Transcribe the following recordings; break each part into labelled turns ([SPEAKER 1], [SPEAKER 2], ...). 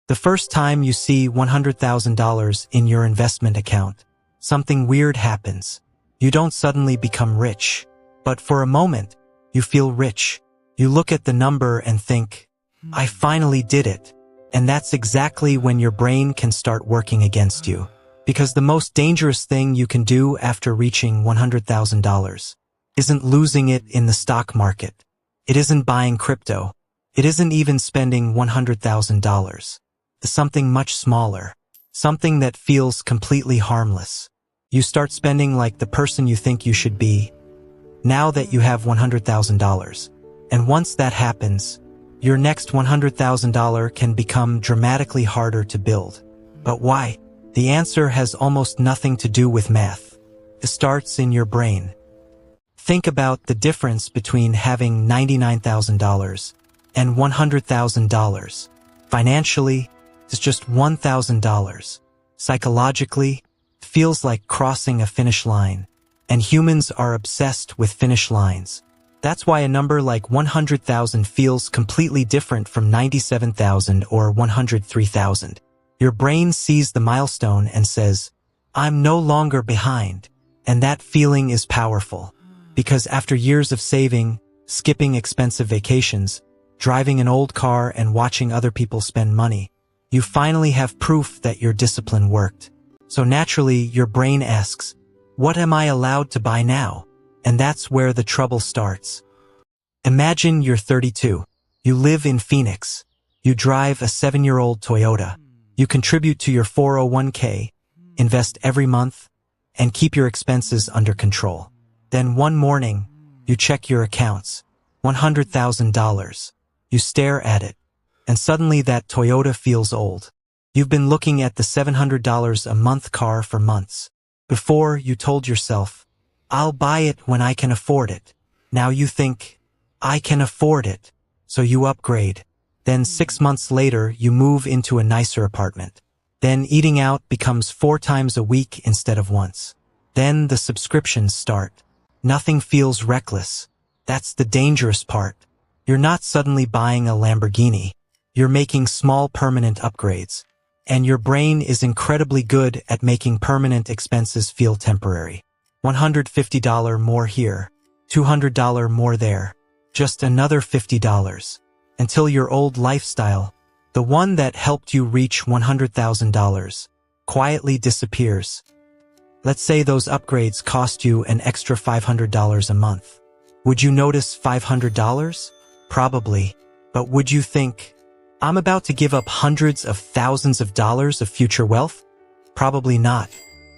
[SPEAKER 1] The first time you see $100,000 in your investment account, something weird happens. You don't suddenly become rich, but for a moment, you feel rich. You look at the number and think, I finally did it. And that's exactly when your brain can start working against you. Because the most dangerous thing you can do after reaching $100,000 isn't losing it in the stock market. It isn't buying crypto. It isn't even spending $100,000. It's something much smaller. Something that feels completely harmless. You start spending like the person you think you should be, now that you have $100,000. And once that happens, your next $100,000 can become dramatically harder to build. But why? The answer has almost nothing to do with math. It starts in your brain. Think about the difference between having $99,000 and $100,000. Financially, it's just $1,000. Psychologically, it feels like crossing a finish line. And humans are obsessed with finish lines. That's why a number like 100,000 feels completely different from 97,000 or 103,000. Your brain sees the milestone and says, I'm no longer behind. And that feeling is powerful. Because after years of saving, skipping expensive vacations, driving an old car and watching other people spend money, you finally have proof that your discipline worked. So naturally, your brain asks, what am I allowed to buy now? And that's where the trouble starts. Imagine you're 32. You live in Phoenix. You drive a 7-year-old Toyota. You contribute to your 401k, invest every month, and keep your expenses under control. Then one morning, you check your accounts. $100,000. You stare at it, and suddenly that Toyota feels old. You've been looking at the $700 a month car for months. Before, you told yourself, I'll buy it when I can afford it. Now you think, I can afford it. So you upgrade. Then 6 months later, you move into a nicer apartment. Then eating out becomes 4 times a week instead of once. Then the subscriptions start. Nothing feels reckless. That's the dangerous part. You're not suddenly buying a Lamborghini. You're making small permanent upgrades. And your brain is incredibly good at making permanent expenses feel temporary. $150 more here, $200 more there, just another $50. Until your old lifestyle, the one that helped you reach $100,000, quietly disappears. Let's say those upgrades cost you an extra $500 a month. Would you notice $500? Probably. But would you think, I'm about to give up hundreds of thousands of dollars of future wealth? Probably not.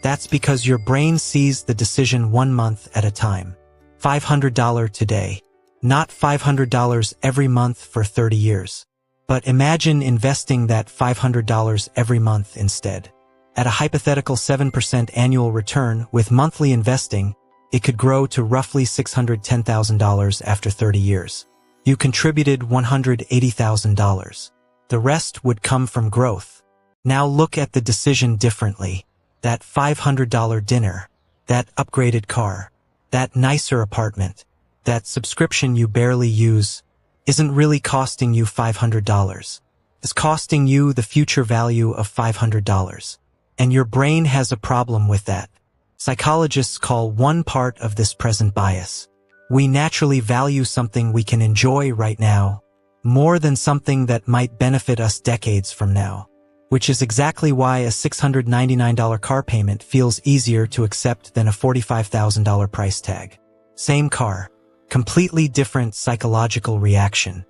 [SPEAKER 1] That's because your brain sees the decision 1 month at a time. $500 today. Not $500 every month for 30 years. But imagine investing that $500 every month instead. At a hypothetical 7% annual return with monthly investing, it could grow to roughly $610,000 after 30 years. You contributed $180,000. The rest would come from growth. Now look at the decision differently. That $500 dinner, that upgraded car, that nicer apartment, that subscription you barely use, isn't really costing you $500. It's costing you the future value of $500. And your brain has a problem with that. Psychologists call one part of this present bias. We naturally value something we can enjoy right now more than something that might benefit us decades from now. Which is exactly why a $699 car payment feels easier to accept than a $45,000 price tag. Same car, completely different psychological reaction.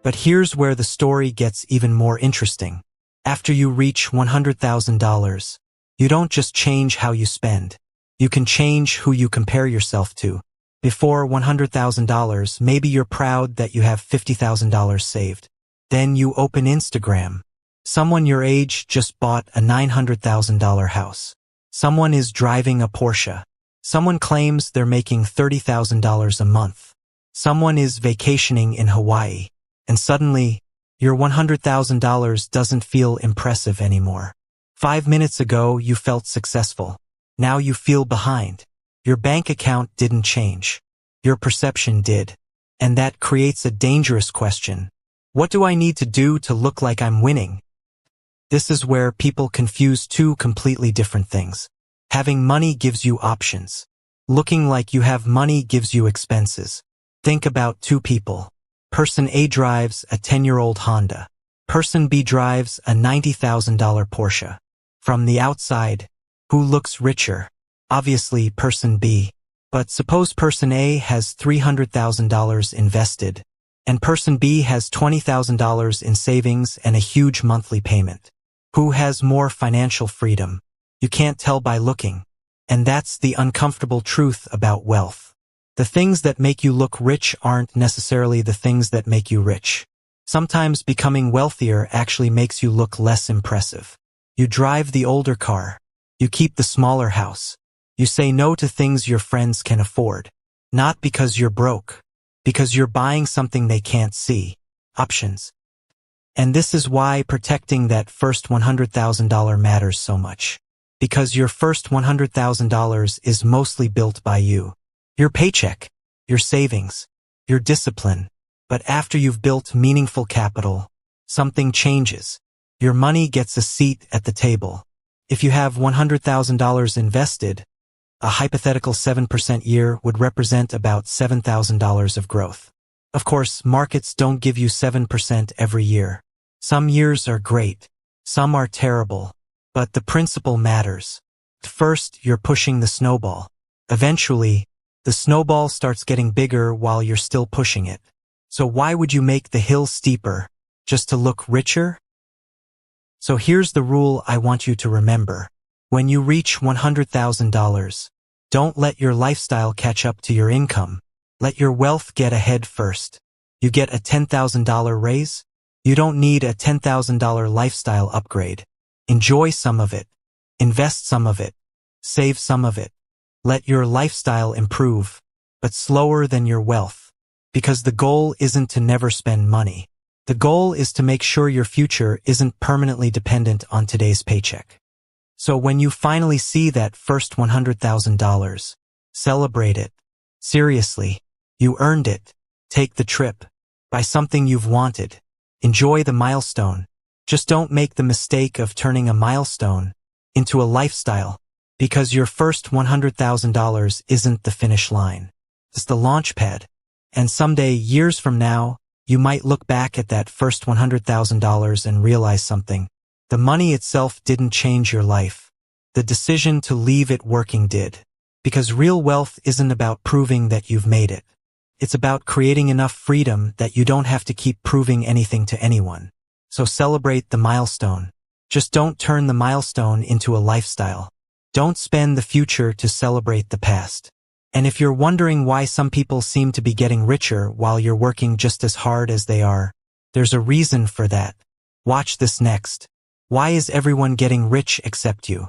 [SPEAKER 1] But here's where the story gets even more interesting. After you reach $100,000, you don't just change how you spend. You can change who you compare yourself to. Before $100,000, maybe you're proud that you have $50,000 saved. Then you open Instagram. Someone your age just bought a $900,000 house. Someone is driving a Porsche. Someone claims they're making $30,000 a month. Someone is vacationing in Hawaii. And suddenly, your $100,000 doesn't feel impressive anymore. 5 minutes ago, you felt successful. Now you feel behind. Your bank account didn't change. Your perception did. And that creates a dangerous question. What do I need to do to look like I'm winning? This is where people confuse two completely different things. Having money gives you options. Looking like you have money gives you expenses. Think about two people. Person A drives a 10-year-old Honda. Person B drives a $90,000 Porsche. From the outside, who looks richer? Obviously, person B. But suppose person A has $300,000 invested, and person B has $20,000 in savings and a huge monthly payment. Who has more financial freedom? You can't tell by looking. And that's the uncomfortable truth about wealth. The things that make you look rich aren't necessarily the things that make you rich. Sometimes becoming wealthier actually makes you look less impressive. You drive the older car. You keep the smaller house. You say no to things your friends can afford. Not because you're broke. Because you're buying something they can't see. Options. And this is why protecting that first $100,000 matters so much. Because your first $100,000 is mostly built by you. Your paycheck, your savings, your discipline. But after you've built meaningful capital, something changes. Your money gets a seat at the table. If you have $100,000 invested, a hypothetical 7% year would represent about $7,000 of growth. Of course, markets don't give you 7% every year. Some years are great, some are terrible, but the principle matters. First, you're pushing the snowball. Eventually, the snowball starts getting bigger while you're still pushing it. So why would you make the hill steeper? Just to look richer? So here's the rule I want you to remember. When you reach $100,000, don't let your lifestyle catch up to your income. Let your wealth get ahead first. You get a $10,000 raise? You don't need a $10,000 lifestyle upgrade. Enjoy some of it. Invest some of it. Save some of it. Let your lifestyle improve, but slower than your wealth. Because the goal isn't to never spend money. The goal is to make sure your future isn't permanently dependent on today's paycheck. So when you finally see that first $100,000, celebrate it. Seriously, you earned it. Take the trip. Buy something you've wanted. Enjoy the milestone. Just don't make the mistake of turning a milestone into a lifestyle, because your first $100,000 isn't the finish line. It's the launchpad. And someday, years from now, you might look back at that first $100,000 and realize something. The money itself didn't change your life. The decision to leave it working did. Because real wealth isn't about proving that you've made it. It's about creating enough freedom that you don't have to keep proving anything to anyone. So celebrate the milestone. Just don't turn the milestone into a lifestyle. Don't spend the future to celebrate the past. And if you're wondering why some people seem to be getting richer while you're working just as hard as they are, there's a reason for that. Watch this next. Why is everyone getting rich except you?